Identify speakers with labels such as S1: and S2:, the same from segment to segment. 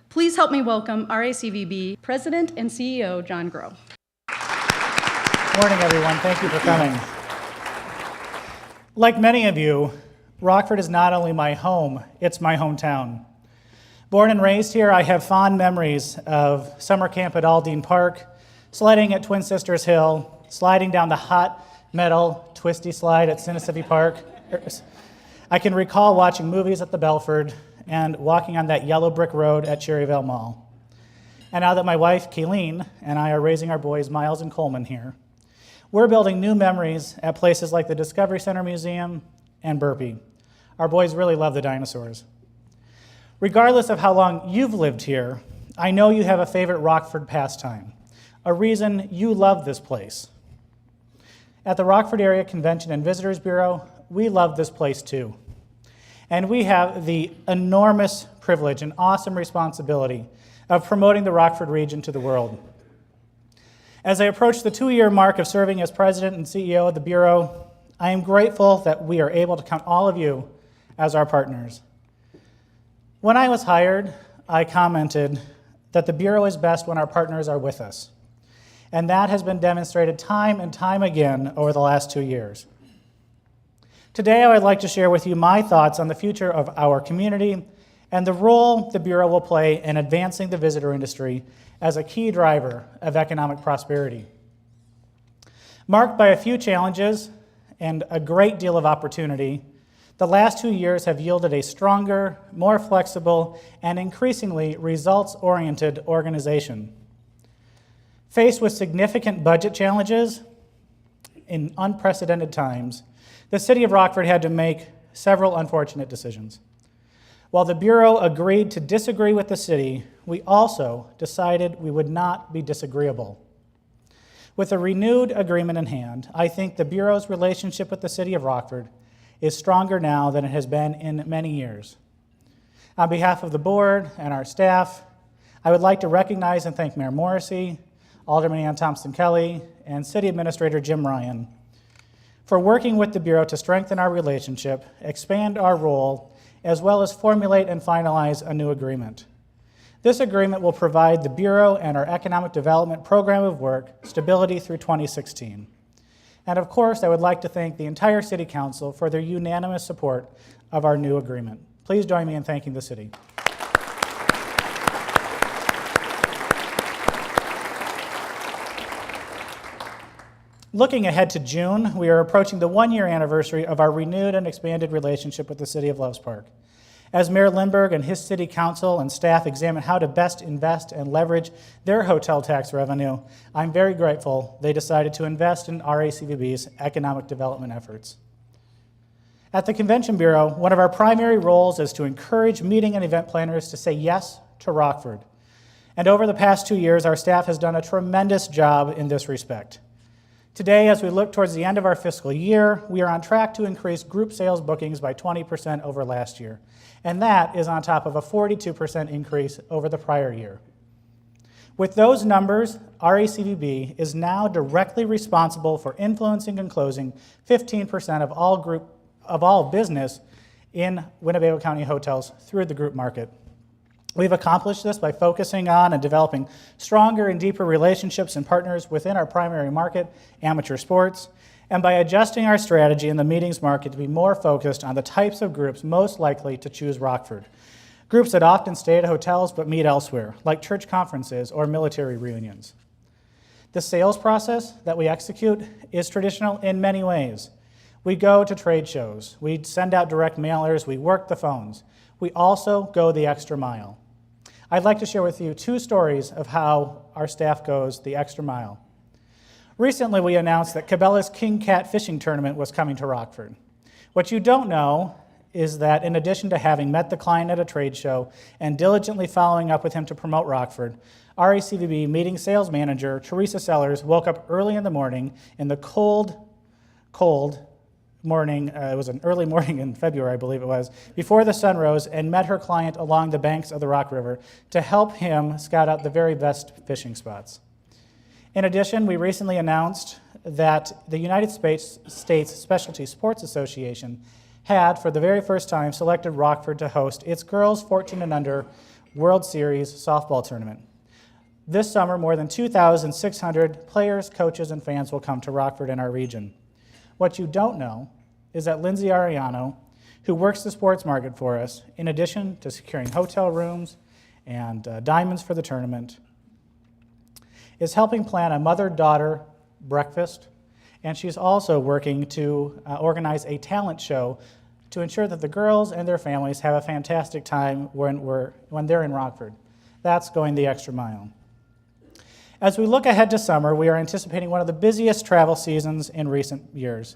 S1: Please help me welcome RACVB President and CEO, John Groh.
S2: Morning, everyone. Thank you for coming. Like many of you, Rockford is not only my home, it's my hometown. Born and raised here, I have fond memories of summer camp at Aldine Park, sledding at Twin Sisters Hill, sliding down the hot metal twisty slide at Sinisivy Park. I can recall watching movies at the Belford and walking on that yellow brick road at Cherryvale Mall. And now that my wife, Kayleen, and I are raising our boys, Miles and Coleman, here, we're building new memories at places like the Discovery Center Museum and Burpee. Our boys really love the dinosaurs. Regardless of how long you've lived here, I know you have a favorite Rockford pastime, a reason you love this place. At the Rockford Area Convention and Visitors Bureau, we love this place too. And we have the enormous privilege and awesome responsibility of promoting the Rockford region to the world. As I approach the 2-year mark of serving as president and CEO of the Bureau, I am grateful that we are able to count all of you as our partners. When I was hired, I commented that the Bureau is best when our partners are with us. And that has been demonstrated time and time again over the last 2 years. Today, I would like to share with you my thoughts on the future of our community and the role the Bureau will play in advancing the visitor industry as a key driver of economic prosperity. Marked by a few challenges and a great deal of opportunity, the last 2 years have yielded a stronger, more flexible, and increasingly results-oriented organization. Faced with significant budget challenges in unprecedented times, the City of Rockford had to make several unfortunate decisions. While the Bureau agreed to disagree with the city, we also decided we would not be disagreeable. With a renewed agreement in hand, I think the Bureau's relationship with the City of Rockford is stronger now than it has been in many years. On behalf of the board and our staff, I would like to recognize and thank Mayor Morrissey, Alderman Ann Thompson-Kelly, and City Administrator Jim Ryan for working with the Bureau to strengthen our relationship, expand our role, as well as formulate and finalize a new agreement. This agreement will provide the Bureau and our Economic Development Program of Work stability through 2016. And of course, I would like to thank the entire City Council for their unanimous support of our new agreement. Please join me in thanking the City. Looking ahead to June, we are approaching the 1-year anniversary of our renewed and expanded relationship with the City of Loves Park. As Mayor Lindbergh and his City Council and staff examine how to best invest and leverage their hotel tax revenue, I'm very grateful they decided to invest in RACVB's economic development efforts. At the Convention Bureau, one of our primary roles is to encourage meeting and event planners to say yes to Rockford. And over the past 2 years, our staff has done a tremendous job in this respect. Today, as we look towards the end of our fiscal year, we are on track to increase group sales bookings by 20% over last year. And that is on top of a 42% increase over the prior year. With those numbers, RACVB is now directly responsible for influencing and closing 15% of all business in Winnebago County hotels through the group market. We've accomplished this by focusing on and developing stronger and deeper relationships and partners within our primary market, amateur sports, and by adjusting our strategy in the meetings market to be more focused on the types of groups most likely to choose Rockford. Groups that often stay at hotels but meet elsewhere, like church conferences or military reunions. The sales process that we execute is traditional in many ways. We go to trade shows, we send out direct mailers, we work the phones. We also go the extra mile. I'd like to share with you 2 stories of how our staff goes the extra mile. Recently, we announced that Cabela's King Cat Fishing Tournament was coming to Rockford. What you don't know is that in addition to having met the client at a trade show and diligently following up with him to promote Rockford, RACVB meeting sales manager Teresa Sellers woke up early in the morning in the cold morning, it was an early morning in February, I believe it was, before the sun rose, and met her client along the banks of the Rock River to help him scout out the very best fishing spots. In addition, we recently announced that the United States Specialty Sports Association had, for the very first time, selected Rockford to host its girls 14 and under World Series softball tournament. This summer, more than 2,600 players, coaches, and fans will come to Rockford and our region. What you don't know is that Lindsay Ariano, who works the sports market for us, in addition to securing hotel rooms and diamonds for the tournament, is helping plan a mother-daughter breakfast, and she's also working to organize a talent show to ensure that the girls and their families have a fantastic time when they're in Rockford. That's going the extra mile. As we look ahead to summer, we are anticipating one of the busiest travel seasons in recent years.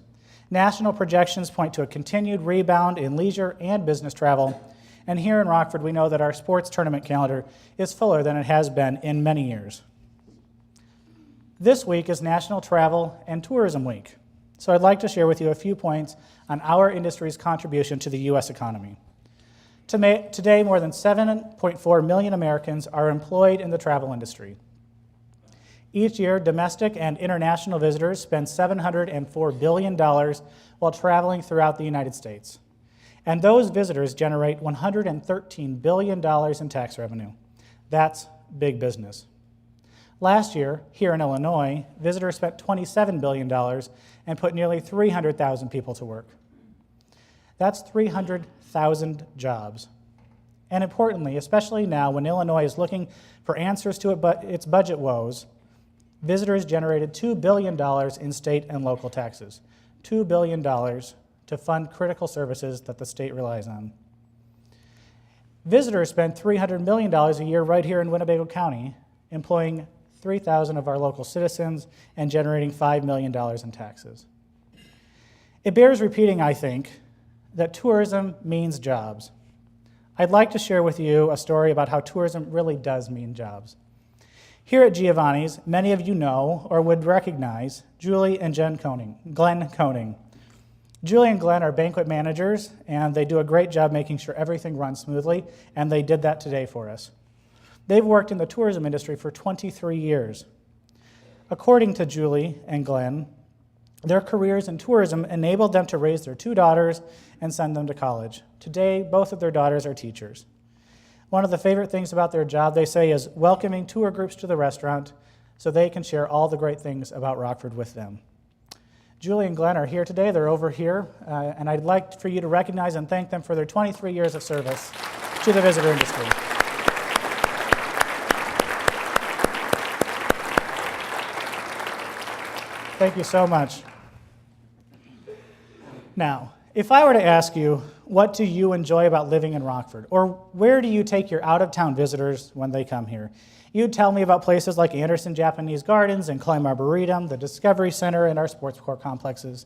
S2: National projections point to a continued rebound in leisure and business travel, and here in Rockford, we know that our sports tournament calendar is fuller than it has been in many years. This week is National Travel and Tourism Week, so I'd like to share with you a few points on our industry's contribution to the U.S. economy. Today, more than 7.4 million Americans are employed in the travel industry. Each year, domestic and international visitors spend $704 billion while traveling throughout the United States. And those visitors generate $113 billion in tax revenue. That's big business. Last year, here in Illinois, visitors spent $27 billion and put nearly 300,000 people to work. That's 300,000 jobs. And importantly, especially now when Illinois is looking for answers to its budget woes, visitors generated $2 billion in state and local taxes. $2 billion to fund critical services that the state relies on. Visitors spend $300 million a year right here in Winnebago County, employing 3,000 of our local citizens and generating $5 million in taxes. It bears repeating, I think, that tourism means jobs. I'd like to share with you a story about how tourism really does mean jobs. Here at Giovanni's, many of you know or would recognize Julie and Glenn Koning. Julie and Glenn are banquet managers, and they do a great job making sure everything runs smoothly, and they did that today for us. They've worked in the tourism industry for 23 years. According to Julie and Glenn, their careers in tourism enabled them to raise their 2 daughters and send them to college. Today, both of their daughters are teachers. One of the favorite things about their job, they say, is welcoming tour groups to the restaurant so they can share all the great things about Rockford with them. Julie and Glenn are here today. They're over here, and I'd like for you to recognize and thank them for their 23 years of service to the visitor industry. Thank you so much. Now, if I were to ask you, what do you enjoy about living in Rockford? Or where do you take your out-of-town visitors when they come here? You'd tell me about places like Anderson Japanese Gardens and Klein Arboretum, the Discovery Center, and our sports core complexes.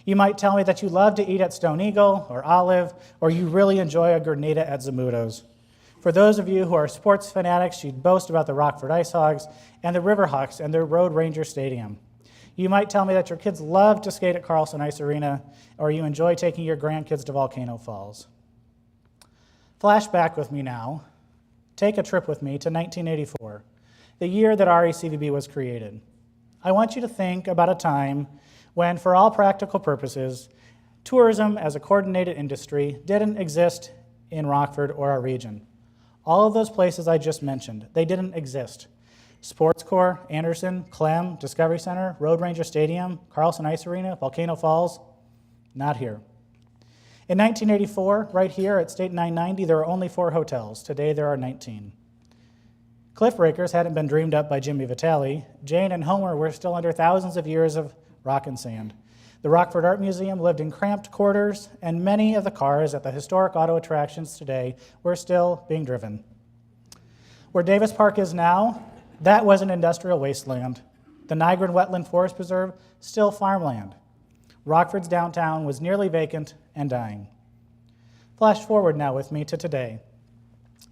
S2: You might tell me that you love to eat at Stone Eagle or Olive, or you really enjoy a granita at Zamuto's. For those of you who are sports fanatics, you'd boast about the Rockford Ice Hogs and the Riverhawks and their Road Ranger Stadium. You might tell me that your kids love to skate at Carlson Ice Arena, or you enjoy taking your grandkids to Volcano Falls. Flashback with me now. Take a trip with me to 1984, the year that RACVB was created. I want you to think about a time when, for all practical purposes, tourism as a coordinated industry didn't exist in Rockford or our region. All of those places I just mentioned, they didn't exist. Sports Corps, Anderson, Clem, Discovery Center, Road Ranger Stadium, Carlson Ice Arena, Volcano Falls, not here. In 1984, right here at State 990, there were only 4 hotels. Today there are 19. Cliff Breakers hadn't been dreamed up by Jimmy Vitale. Jane and Homer were still under thousands of years of rock and sand. The Rockford Art Museum lived in cramped quarters, and many of the cars at the historic auto attractions today were still being driven. Where Davis Park is now, that was an industrial wasteland. The Nigran Wetland Forest Preserve, still farmland. Rockford's downtown was nearly vacant and dying. Flash forward now with me to today.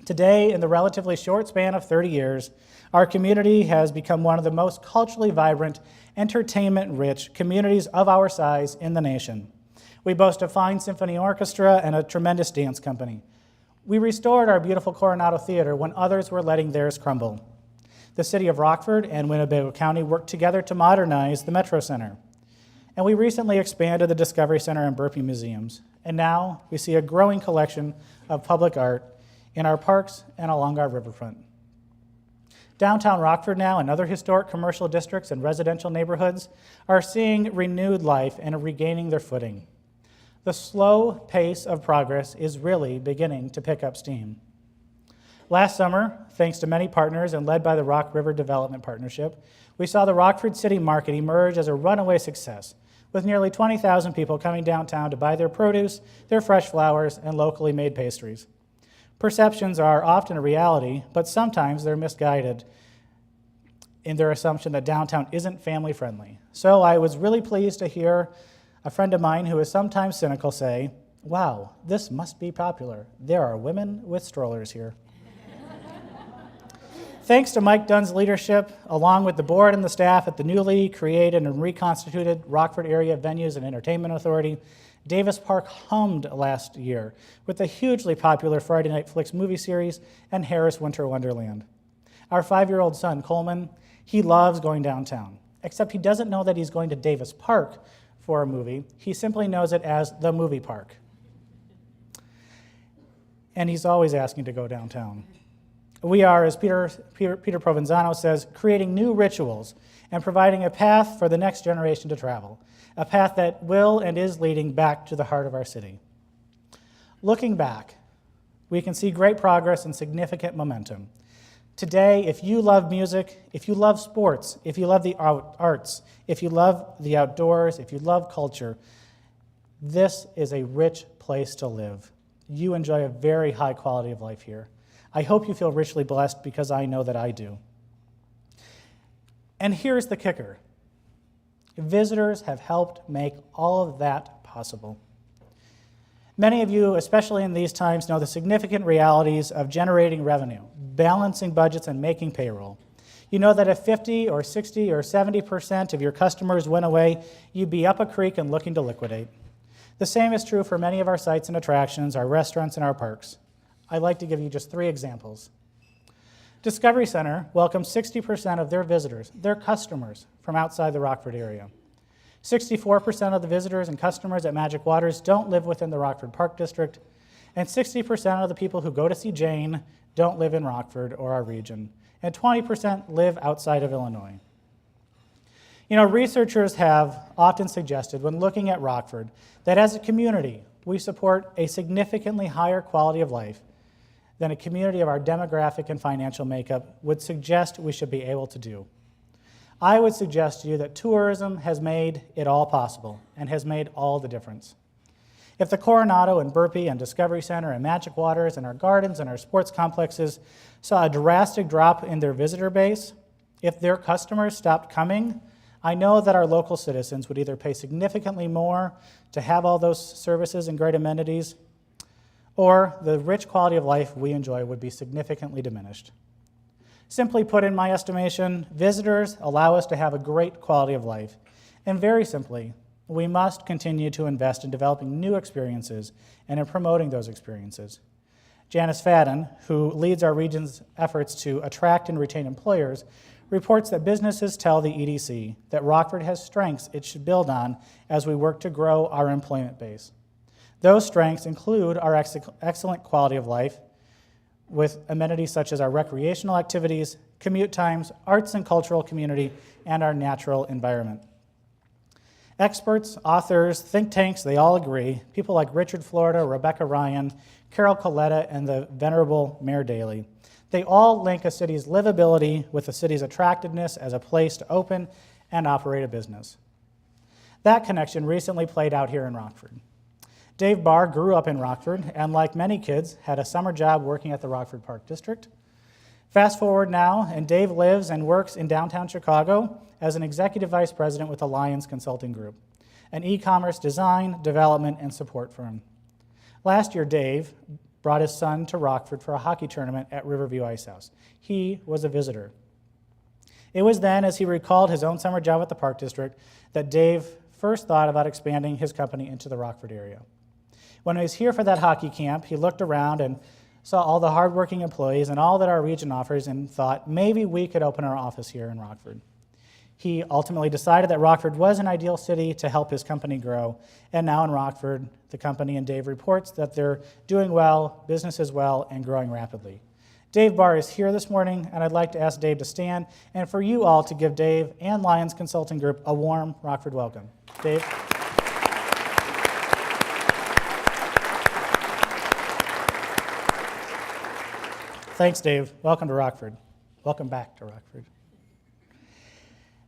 S2: Today, in the relatively short span of 30 years, our community has become one of the most culturally vibrant, entertainment-rich communities of our size in the nation. We boast a fine symphony orchestra and a tremendous dance company. We restored our beautiful Coronado Theater when others were letting theirs crumble. The city of Rockford and Winnebago County worked together to modernize the Metro Center. And we recently expanded the Discovery Center and Burpee Museums. And now we see a growing collection of public art in our parks and along our riverfront. Downtown Rockford now and other historic commercial districts and residential neighborhoods are seeing renewed life and are regaining their footing. The slow pace of progress is really beginning to pick up steam. Last summer, thanks to many partners and led by the Rock River Development Partnership, we saw the Rockford City Market emerge as a runaway success, with nearly 20,000 people coming downtown to buy their produce, their fresh flowers, and locally made pastries. Perceptions are often a reality, but sometimes they're misguided in their assumption that downtown isn't family-friendly. So I was really pleased to hear a friend of mine who is sometimes cynical say, "Wow, this must be popular. There are women with strollers here." Thanks to Mike Dunn's leadership, along with the board and the staff at the newly created and reconstituted Rockford Area Venues and Entertainment Authority, Davis Park hummed last year with the hugely popular Friday Night Flicks movie series and Harris Winter Wonderland. Our 5-year-old son, Coleman, he loves going downtown, except he doesn't know that he's going to Davis Park for a movie. He simply knows it as the movie park. And he's always asking to go downtown. We are, as Peter Provenzano says, creating new rituals and providing a path for the next generation to travel, a path that will and is leading back to the heart of our city. Looking back, we can see great progress and significant momentum. Today, if you love music, if you love sports, if you love the arts, if you love the outdoors, if you love culture, this is a rich place to live. You enjoy a very high quality of life here. I hope you feel richly blessed because I know that I do. And here's the kicker. Visitors have helped make all of that possible. Many of you, especially in these times, know the significant realities of generating revenue, balancing budgets, and making payroll. You know that if 50 or 60 or 70% of your customers went away, you'd be up a creek and looking to liquidate. The same is true for many of our sites and attractions, our restaurants, and our parks. I'd like to give you just 3 examples. Discovery Center welcomes 60% of their visitors, their customers, from outside the Rockford area. 64% of the visitors and customers at Magic Waters don't live within the Rockford Park District, and 60% of the people who go to see Jane don't live in Rockford or our region, and 20% live outside of Illinois. You know, researchers have often suggested when looking at Rockford that as a community, we support a significantly higher quality of life than a community of our demographic and financial makeup would suggest we should be able to do. I would suggest to you that tourism has made it all possible and has made all the difference. If the Coronado and Burpee and Discovery Center and Magic Waters and our gardens and our sports complexes saw a drastic drop in their visitor base, if their customers stopped coming, I know that our local citizens would either pay significantly more to have all those services and great amenities, or the rich quality of life we enjoy would be significantly diminished. Simply put, in my estimation, visitors allow us to have a great quality of life. And very simply, we must continue to invest in developing new experiences and in promoting those experiences. Janice Fadden, who leads our region's efforts to attract and retain employers, reports that businesses tell the EDC that Rockford has strengths it should build on as we work to grow our employment base. Those strengths include our excellent quality of life with amenities such as our recreational activities, commute times, arts and cultural community, and our natural environment. Experts, authors, think tanks, they all agree. People like Richard Florida, Rebecca Ryan, Carol Coletta, and the venerable Mayor Daley. They all link a city's livability with a city's attractiveness as a place to open and operate a business. That connection recently played out here in Rockford. Dave Barr grew up in Rockford and, like many kids, had a summer job working at the Rockford Park District. Fast forward now, and Dave lives and works in downtown Chicago as an executive vice president with Alliance Consulting Group, an e-commerce design, development, and support firm. Last year, Dave brought his son to Rockford for a hockey tournament at Riverview Ice House. He was a visitor. It was then, as he recalled his own summer job at the Park District, that Dave first thought about expanding his company into the Rockford area. When he was here for that hockey camp, he looked around and saw all the hardworking employees and all that our region offers and thought, maybe we could open our office here in Rockford. He ultimately decided that Rockford was an ideal city to help his company grow, and now in Rockford, the company, and Dave reports that they're doing well, business is well, and growing rapidly. Dave Barr is here this morning, and I'd like to ask Dave to stand and for you all to give Dave and Lyons Consulting Group a warm Rockford welcome. Dave. Thanks, Dave. Welcome to Rockford. Welcome back to Rockford.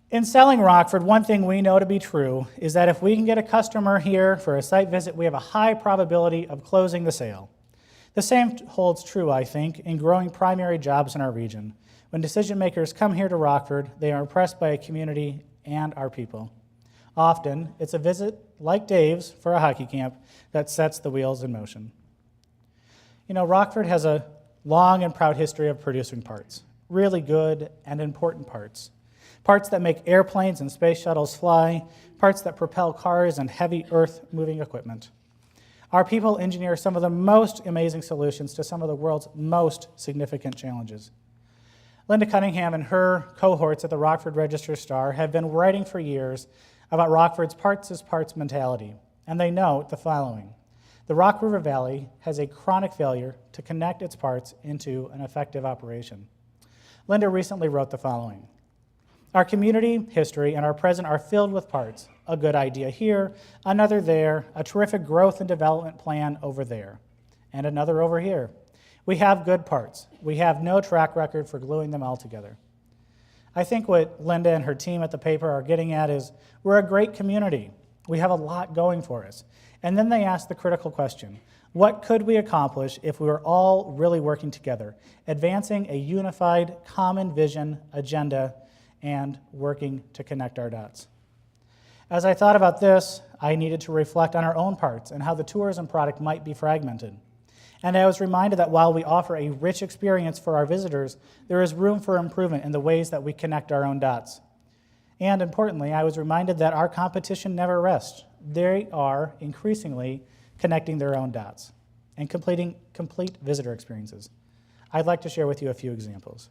S2: In selling Rockford, one thing we know to be true is that if we can get a customer here for a site visit, we have a high probability of closing the sale. The same holds true, I think, in growing primary jobs in our region. When decision makers come here to Rockford, they are impressed by a community and our people. Often, it's a visit like Dave's for a hockey camp that sets the wheels in motion. You know, Rockford has a long and proud history of producing parts, really good and important parts. Parts that make airplanes and space shuttles fly, parts that propel cars and heavy earth-moving equipment. Our people engineer some of the most amazing solutions to some of the world's most significant challenges. Linda Cunningham and her cohorts at the Rockford Register-Star have been writing for years about Rockford's parts as parts mentality, and they note the following. The Rock River Valley has a chronic failure to connect its parts into an effective operation. Linda recently wrote the following. Our community, history, and our present are filled with parts. A good idea here, another there, a terrific growth and development plan over there, and another over here. We have good parts. We have no track record for gluing them all together. I think what Linda and her team at the paper are getting at is we're a great community. We have a lot going for us. And then they ask the critical question, what could we accomplish if we were all really working together, advancing a unified, common vision, agenda, and working to connect our dots? As I thought about this, I needed to reflect on our own parts and how the tourism product might be fragmented. And I was reminded that while we offer a rich experience for our visitors, there is room for improvement in the ways that we connect our own dots. And importantly, I was reminded that our competition never rests. They are increasingly connecting their own dots and completing complete visitor experiences. I'd like to share with you a few examples.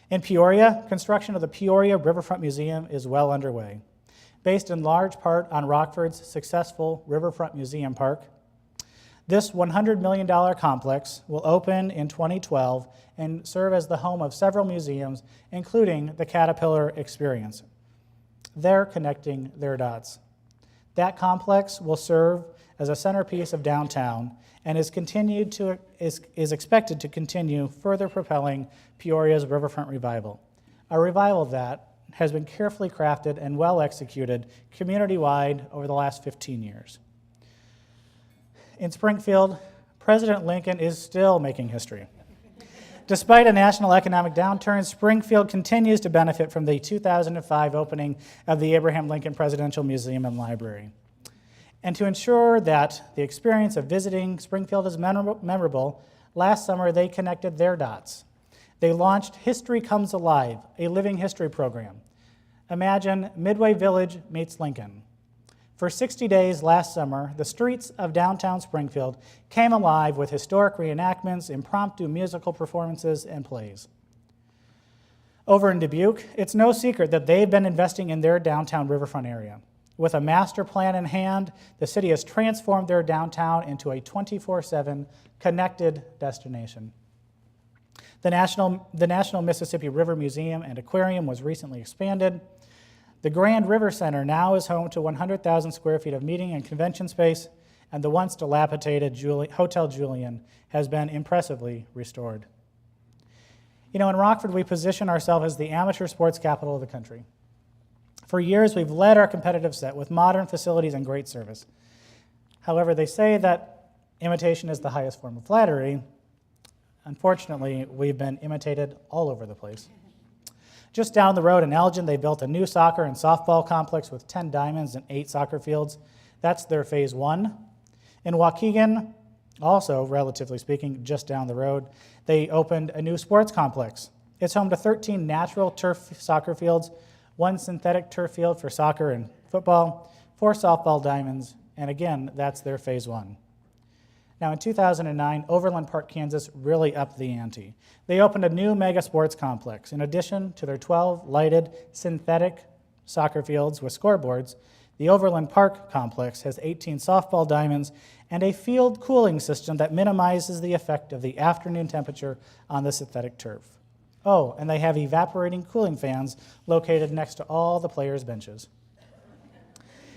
S2: In Peoria, construction of the Peoria Riverfront Museum is well underway. Based in large part on Rockford's successful Riverfront Museum Park, this $100 million complex will open in 2012 and serve as the home of several museums, including the Caterpillar Experience. They're connecting their dots. That complex will serve as a centerpiece of downtown and is expected to continue further propelling Peoria's riverfront revival, a revival that has been carefully crafted and well executed community-wide over the last 15 years. In Springfield, President Lincoln is still making history. Despite a national economic downturn, Springfield continues to benefit from the 2005 opening of the Abraham Lincoln Presidential Museum and Library. And to ensure that the experience of visiting Springfield is memorable, last summer they connected their dots. They launched History Comes Alive, a living history program. Imagine Midway Village meets Lincoln. For 60 days last summer, the streets of downtown Springfield came alive with historic reenactments, impromptu musical performances, and plays. Over in Dubuque, it's no secret that they've been investing in their downtown riverfront area. With a master plan in hand, the city has transformed their downtown into a 24/7 connected destination. The National Mississippi River Museum and Aquarium was recently expanded. The Grand River Center now is home to 100,000 square feet of meeting and convention space, and the once dilapidated Hotel Julian has been impressively restored. You know, in Rockford, we position ourselves as the amateur sports capital of the country. For years, we've led our competitive set with modern facilities and great service. However, they say that imitation is the highest form of flattery. Unfortunately, we've been imitated all over the place. Just down the road in Elgin, they built a new soccer and softball complex with 10 diamonds and 8 soccer fields. That's their phase 1. In Waukegan, also, relatively speaking, just down the road, they opened a new sports complex. It's home to 13 natural turf soccer fields, 1 synthetic turf field for soccer and football, 4 softball diamonds, and again, that's their phase 1. Now, in 2009, Overland Park, Kansas really upped the ante. They opened a new mega sports complex. In addition to their 12 lighted synthetic soccer fields with scoreboards, The Overland Park complex has 18 softball diamonds and a field cooling system that minimizes the effect of the afternoon temperature on the synthetic turf. Oh, and they have evaporating cooling fans located next to all the players' benches.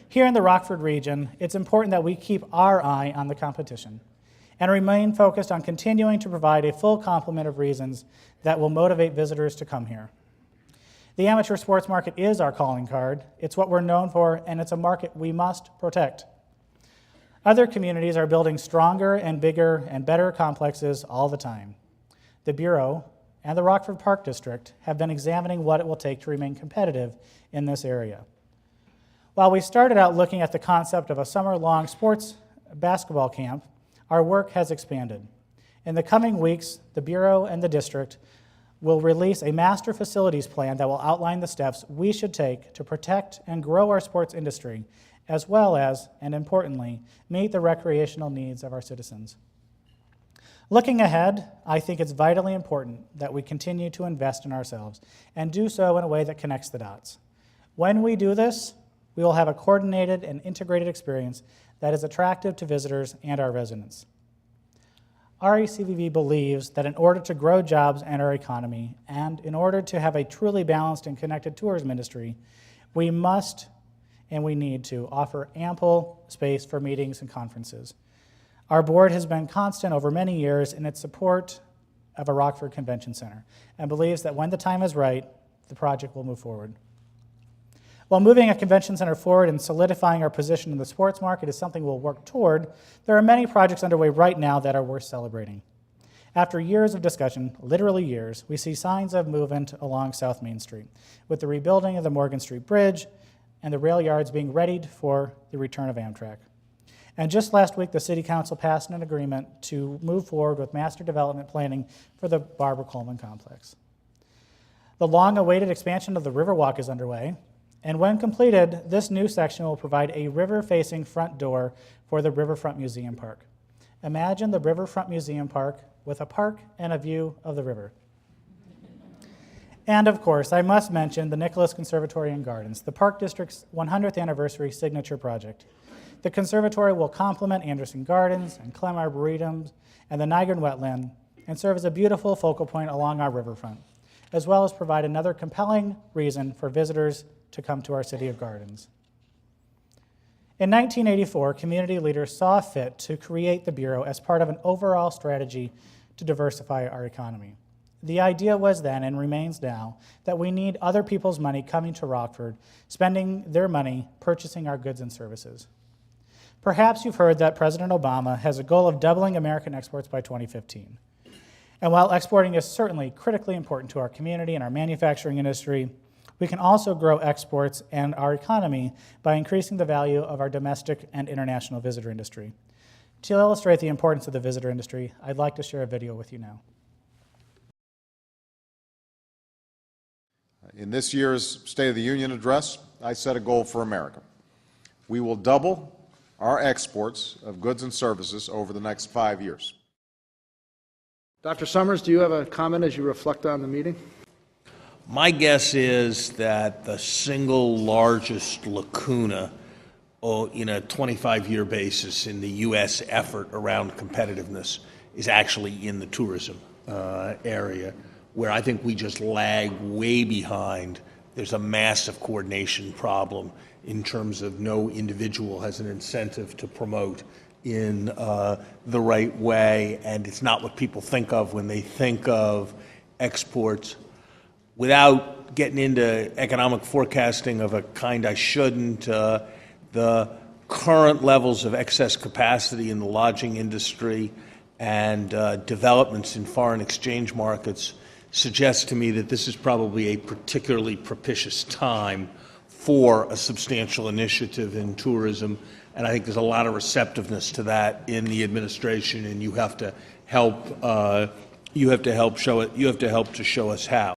S2: Here in the Rockford region, it's important that we keep our eye on the competition and remain focused on continuing to provide a full complement of reasons that will motivate visitors to come here. The amateur sports market is our calling card. It's what we're known for, and it's a market we must protect. Other communities are building stronger and bigger and better complexes all the time. The Bureau and the Rockford Park District have been examining what it will take to remain competitive in this area. While we started out looking at the concept of a summer-long sports basketball camp, our work has expanded. In the coming weeks, the Bureau and the district will release a master facilities plan that will outline the steps we should take to protect and grow our sports industry, as well as, and importantly, meet the recreational needs of our citizens. Looking ahead, I think it's vitally important that we continue to invest in ourselves and do so in a way that connects the dots. When we do this, we will have a coordinated and integrated experience that is attractive to visitors and our residents. RACVB believes that in order to grow jobs and our economy, and in order to have a truly balanced and connected tourism industry, we must and we need to offer ample space for meetings and conferences. Our board has been constant over many years in its support of a Rockford Convention Center and believes that when the time is right, the project will move forward. While moving a convention center forward and solidifying our position in the sports market is something we'll work toward, there are many projects underway right now that are worth celebrating. After years of discussion, literally years, we see signs of movement along South Main Street, with the rebuilding of the Morgan Street Bridge and the rail yards being readied for the return of Amtrak. And just last week, the City Council passed an agreement to move forward with master development planning for the Barbara Coleman complex. The long-awaited expansion of the Riverwalk is underway, and when completed, this new section will provide a river-facing front door for the Riverfront Museum Park. Imagine the Riverfront Museum Park with a park and a view of the river. And of course, I must mention the Nicholas Conservatory and Gardens, the Park District's 100th anniversary signature project. The conservatory will complement Anderson Gardens and Clem Arboretums and the Nigern Wetland and serve as a beautiful focal point along our riverfront, as well as provide another compelling reason for visitors to come to our city of gardens. In 1984, community leaders saw fit to create the Bureau as part of an overall strategy to diversify our economy. The idea was then, and remains now, that we need other people's money coming to Rockford, spending their money purchasing our goods and services. Perhaps you've heard that President Obama has a goal of doubling American exports by 2015. And while exporting is certainly critically important to our community and our manufacturing industry, we can also grow exports and our economy by increasing the value of our domestic and international visitor industry. To illustrate the importance of the visitor industry, I'd like to share a video with you now.
S3: In this year's State of the Union address, I set a goal for America. We will double our exports of goods and services over the next 5 years.
S4: Dr. Summers, do you have a comment as you reflect on the meeting?
S5: My guess is that the single largest lacuna in a 25-year basis in the U.S. effort around competitiveness is actually in the tourism area, where I think we just lag way behind. There's a massive coordination problem in terms of no individual has an incentive to promote in the right way, and it's not what people think of when they think of exports. Without getting into economic forecasting of a kind I shouldn't, the current levels of excess capacity in the lodging industry and developments in foreign exchange markets suggests to me that this is probably a particularly propitious time for a substantial initiative in tourism, and I think there's a lot of receptiveness to that in the administration, and you have to help. You have to help show it. You have to help to show us how.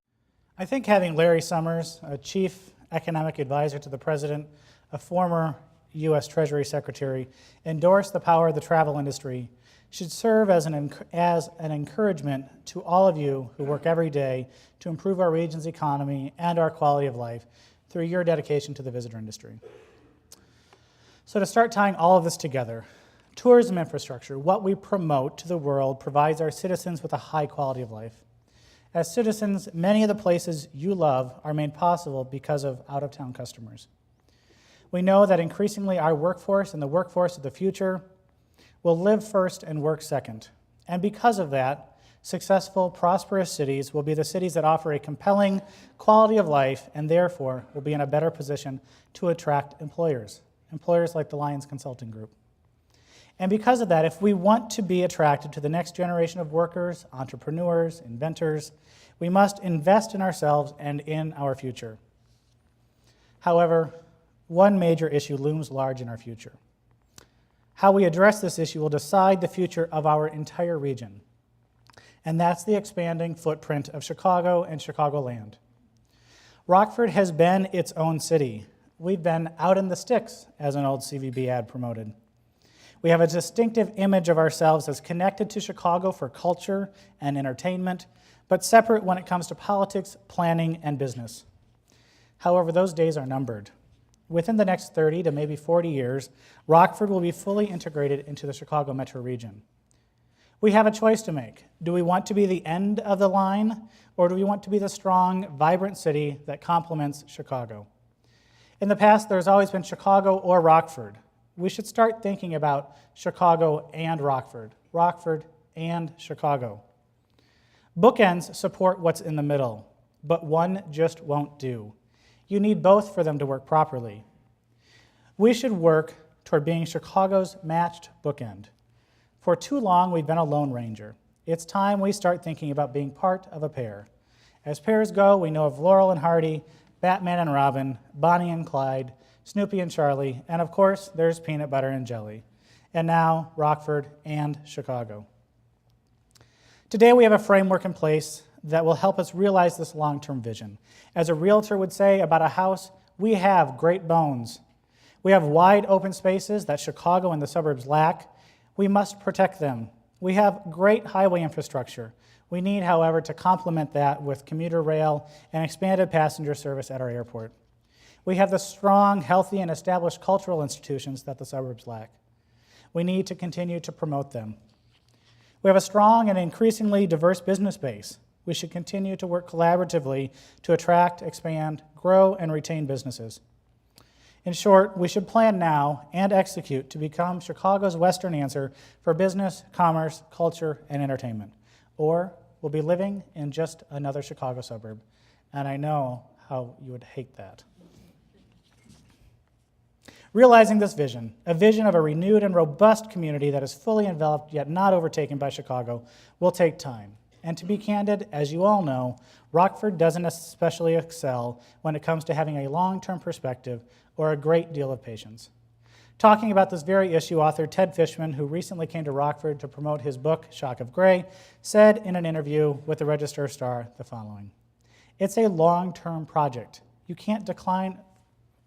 S2: I think having Larry Summers, a chief economic advisor to the president, a former U.S. Treasury Secretary, endorse the power of the travel industry should serve as an encouragement to all of you who work every day to improve our region's economy and our quality of life through your dedication to the visitor industry. So to start tying all of this together, tourism infrastructure, what we promote to the world, provides our citizens with a high quality of life. As citizens, many of the places you love are made possible because of out-of-town customers. We know that increasingly our workforce and the workforce of the future will live first and work second. And because of that, successful, prosperous cities will be the cities that offer a compelling quality of life and therefore will be in a better position to attract employers like the Lions Consulting Group. And because of that, if we want to be attracted to the next generation of workers, entrepreneurs, inventors, we must invest in ourselves and in our future. However, one major issue looms large in our future. How we address this issue will decide the future of our entire region, and that's the expanding footprint of Chicago and Chicagoland. Rockford has been its own city. We've been out in the sticks, as an old CVB ad promoted. We have a distinctive image of ourselves as connected to Chicago for culture and entertainment, but separate when it comes to politics, planning, and business. However, those days are numbered. Within the next 30 to maybe 40 years, Rockford will be fully integrated into the Chicago metro region. We have a choice to make. Do we want to be the end of the line, or do we want to be the strong, vibrant city that complements Chicago? In the past, there's always been Chicago or Rockford. We should start thinking about Chicago and Rockford and Chicago. Bookends support what's in the middle, but one just won't do. You need both for them to work properly. We should work toward being Chicago's matched bookend. For too long, we've been a lone ranger. It's time we start thinking about being part of a pair. As pairs go, we know of Laurel and Hardy, Batman and Robin, Bonnie and Clyde, Snoopy and Charlie, and of course, there's peanut butter and jelly. And now, Rockford and Chicago. Today, we have a framework in place that will help us realize this long-term vision. As a realtor would say about a house, we have great bones. We have wide open spaces that Chicago and the suburbs lack. We must protect them. We have great highway infrastructure. We need, however, to complement that with commuter rail and expanded passenger service at our airport. We have the strong, healthy, and established cultural institutions that the suburbs lack. We need to continue to promote them. We have a strong and increasingly diverse business base. We should continue to work collaboratively to attract, expand, grow, and retain businesses. In short, we should plan now and execute to become Chicago's Western answer for business, commerce, culture, and entertainment. Or we'll be living in just another Chicago suburb. And I know how you would hate that. Realizing this vision, a vision of a renewed and robust community that is fully enveloped yet not overtaken by Chicago, will take time. And to be candid, as you all know, Rockford doesn't especially excel when it comes to having a long-term perspective or a great deal of patience. Talking about this very issue, author Ted Fishman, who recently came to Rockford to promote his book, Shock of Gray, said in an interview with the Register-Star the following: "It's a long-term project. You can't decline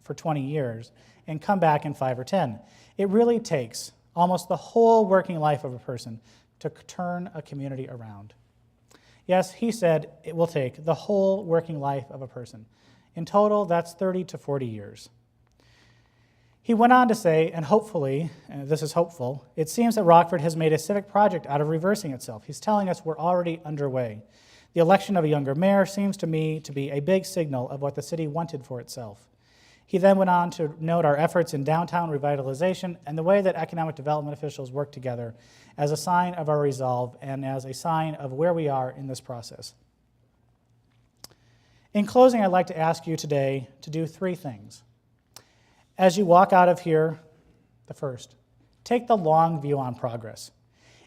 S2: for 20 years and come back in 5 or 10. It really takes almost the whole working life of a person to turn a community around." Yes, he said it will take the whole working life of a person. In total, that's 30 to 40 years. He went on to say, and hopefully, and this is hopeful, it seems that Rockford has made a civic project out of reversing itself. He's telling us we're already underway. The election of a younger mayor seems to me to be a big signal of what the city wanted for itself. He then went on to note our efforts in downtown revitalization and the way that economic development officials work together as a sign of our resolve and as a sign of where we are in this process. In closing, I'd like to ask you today to do 3 things. As you walk out of here, the first, take the long view on progress.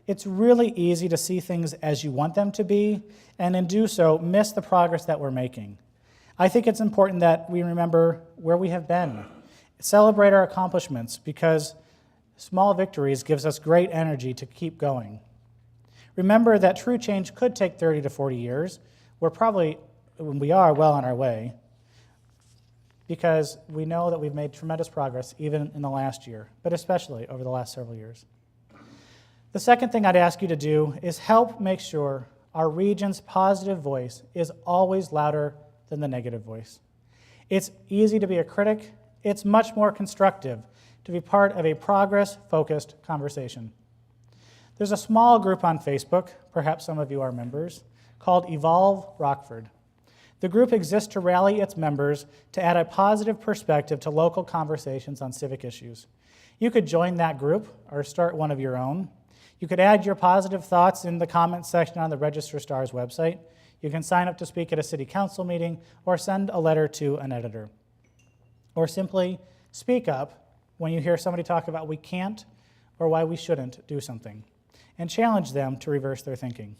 S2: It's really easy to see things as you want them to be, and in do so, miss the progress that we're making. I think it's important that we remember where we have been, celebrate our accomplishments, because small victories gives us great energy to keep going. Remember that true change could take 30 to 40 years. We are well on our way, because we know that we've made tremendous progress even in the last year, but especially over the last several years. The second thing I'd ask you to do is help make sure our region's positive voice is always louder than the negative voice. It's easy to be a critic. It's much more constructive to be part of a progress-focused conversation. There's a small group on Facebook, perhaps some of you are members, called Evolve Rockford. The group exists to rally its members to add a positive perspective to local conversations on civic issues. You could join that group or start one of your own. You could add your positive thoughts in the comments section on the Register Star's website. You can sign up to speak at a city council meeting or send a letter to an editor. Or simply speak up when you hear somebody talk about we can't or why we shouldn't do something, and challenge them to reverse their thinking.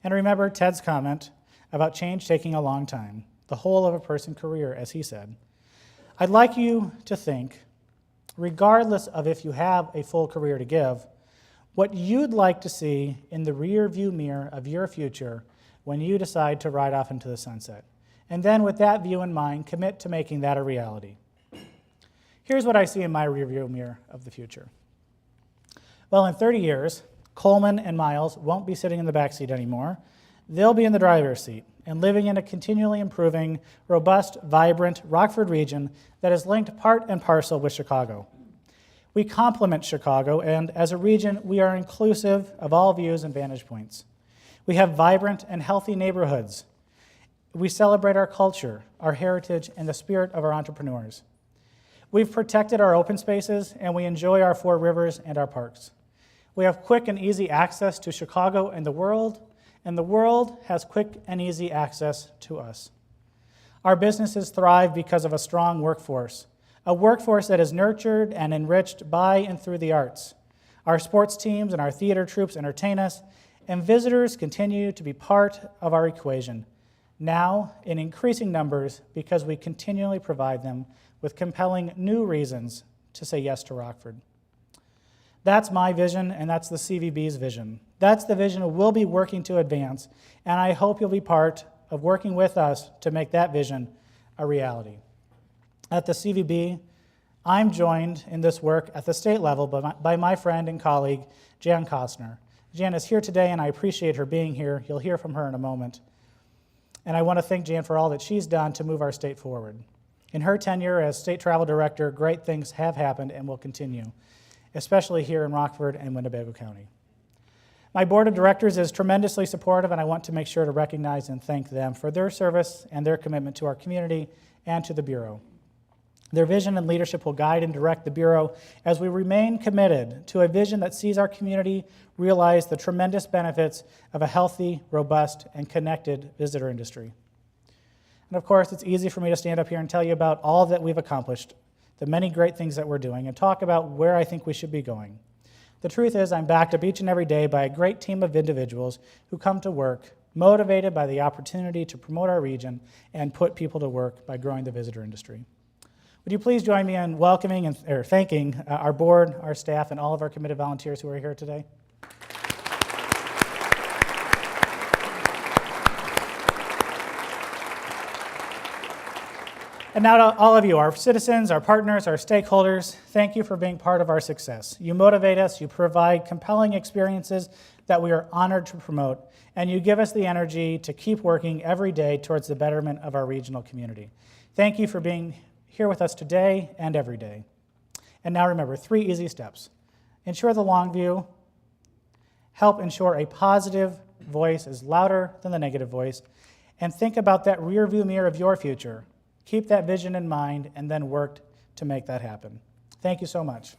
S2: And remember Ted's comment about change taking a long time, the whole of a person's career, as he said. I'd like you to think, regardless of if you have a full career to give, what you'd like to see in the rear view mirror of your future when you decide to ride off into the sunset. And then with that view in mind, commit to making that a reality. Here's what I see in my rear view mirror of the future. Well, in 30 years, Coleman and Miles won't be sitting in the back seat anymore. They'll be in the driver's seat and living in a continually improving, robust, vibrant Rockford region that is linked part and parcel with Chicago. We complement Chicago, and as a region, we are inclusive of all views and vantage points. We have vibrant and healthy neighborhoods. We celebrate our culture, our heritage, and the spirit of our entrepreneurs. We've protected our open spaces, and we enjoy our four rivers and our parks. We have quick and easy access to Chicago and the world has quick and easy access to us. Our businesses thrive because of a strong workforce, a workforce that is nurtured and enriched by and through the arts. Our sports teams and our theater troupes entertain us, and visitors continue to be part of our equation, now in increasing numbers because we continually provide them with compelling new reasons to say yes to Rockford. That's my vision, and that's the CVB's vision. That's the vision we'll be working to advance, and I hope you'll be part of working with us to make that vision a reality. At the CVB, I'm joined in this work at the state level by my friend and colleague, Jan Costner. Jan is here today, and I appreciate her being here. You'll hear from her in a moment. And I want to thank Jan for all that she's done to move our state forward. In her tenure as state travel director, great things have happened and will continue, especially here in Rockford and Winnebago County. My board of directors is tremendously supportive, and I want to make sure to recognize and thank them for their service and their commitment to our community and to the Bureau. Their vision and leadership will guide and direct the Bureau as we remain committed to a vision that sees our community realize the tremendous benefits of a healthy, robust, and connected visitor industry. And of course, it's easy for me to stand up here and tell you about all that we've accomplished, the many great things that we're doing, and talk about where I think we should be going. The truth is, I'm backed up each and every day by a great team of individuals who come to work motivated by the opportunity to promote our region and put people to work by growing the visitor industry. Would you please join me in welcoming or thanking our board, our staff, and all of our committed volunteers who are here today? And now to all of you, our citizens, our partners, our stakeholders, thank you for being part of our success. You motivate us, you provide compelling experiences that we are honored to promote, and you give us the energy to keep working every day towards the betterment of our regional community. Thank you for being here with us today and every day. And now remember, 3 easy steps. Ensure the long view. Help ensure a positive voice is louder than the negative voice. And think about that rear view mirror of your future. Keep that vision in mind and then work to make that happen. Thank you so much.